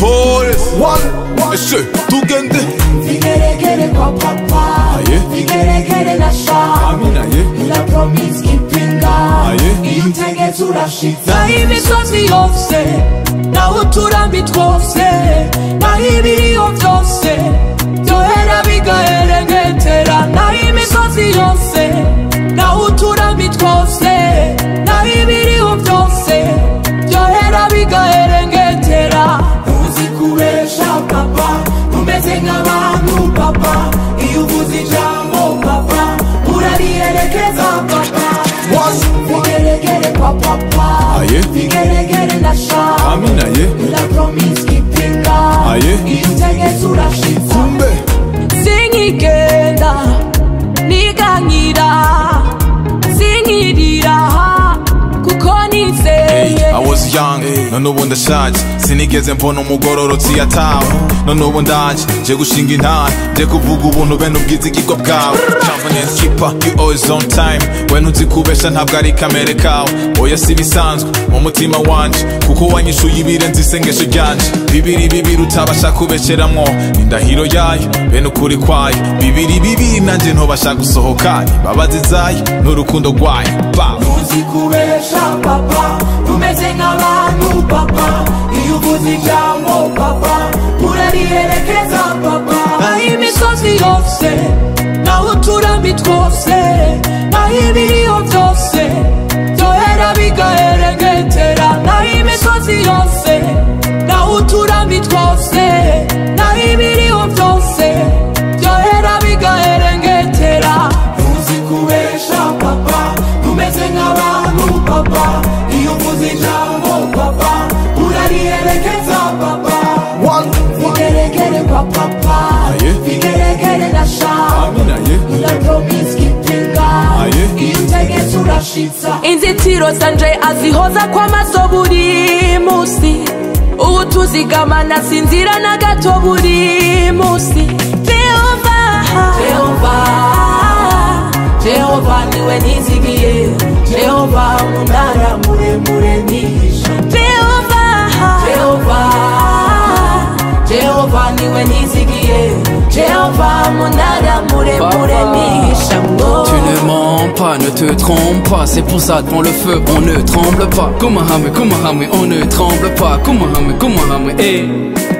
Torres ese tugende Vigeregere kwa papa Vigeregere na sha Amina ye La promise kipinga Intege turashitsa Na imisozi yose Na uturambi twose Na ibiriyo vyose Byohera bigaherengetera Na imisozi yose Na uturambi twose Na ibiriyo vyose Byohera bigaherengetera Uzikubesha papa Umeze nk'abantu papa Iyo uvuze ijambo papa Urariyerekeza papa Vigeregere kwa papa Vigeregere na sha Amina ye La promise kipinga Intege turashitsa Kumbe Singigenda Niganyira Singirira Kuko nizeye I was young, none ubu ndashaje sinigeze mbona umugororotsi yatawe none ubu ndaje nje gushinga intara nje kuvuga ubuntu bene ubwizigirwa bwawe confidence keeper you always on time when uzikubesha ntabwo ari kamere kawe oya si bisanzwe mu mutima wanje kuko wanyishuye ibirenze isengesho ryanje bibiri utabasha kubesheramwo indahiro yayo bene ukuri kwayo bibiri nanje ntobasha gusohoka imbabazi zayo n'urukundo rwayo uzikubesha papa umeze nk'abantu papa iyo uvuze ijambo papa urariyerekeza papa naho imisozi yose naho uturambi twose naho ibiriyo byose byohera bigaherengetera naho imisozi yose naho uturambi twose naho ibiriyo byose byohera bigaherengetera uzikubesha papa umeze nk'abantu papa iyo uvuze ijambo papa urariyerekeza papa vigeregere kwa papa vigeregere na sha la promise kipinga intege turashitsa inzitiro zanje azihoza kwa maso buri musi ubu tuzigamana sinzira na gato buri musi Jehova niwe nizigiye Jehova munara muremure nihisha Jehova niwe nizigiye Jehova munara muremure nihisha Tu ne mens pas, ne te trompe pas. C'est pour ça devant le feu on ne tremble pas. Kumahame, on ne tremble pas. Kumahame,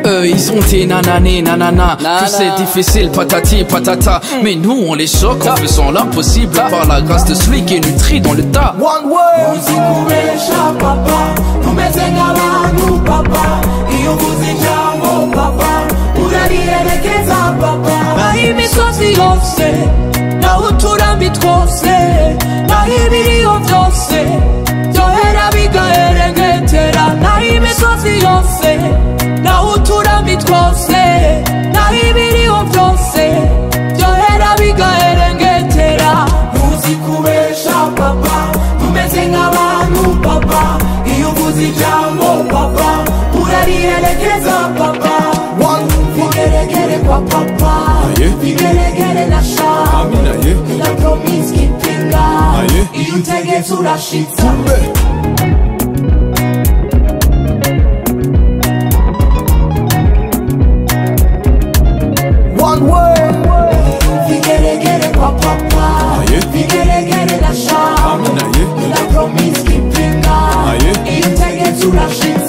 eux ils ont dit nanani nanana. Tu sais difficile patati patata. Mais nous on les choque en faisant l'impossible par la grâce de celui qui est nutri dans le tas. Uzikubesha papa umeze nk'abantu papa iyo uvuze ijambo papa urariyerekeza papa naho imisozi yose naho uturambi twose naho ibiriyo byose byohera bigaherengetera naho imisozi yose naho uturambi twose naho ibiriyo byose byohera bigaherengetera uzikubesha papa umeze nk'abantu papa iyo uvuze ijambo papa urariyerekeza papa vigeregere kwa papa vigeregere na sha la promise kipinga intege turashitsa vigeregere kwa papa vigeregere na sha la promise kipinga intege turashitsa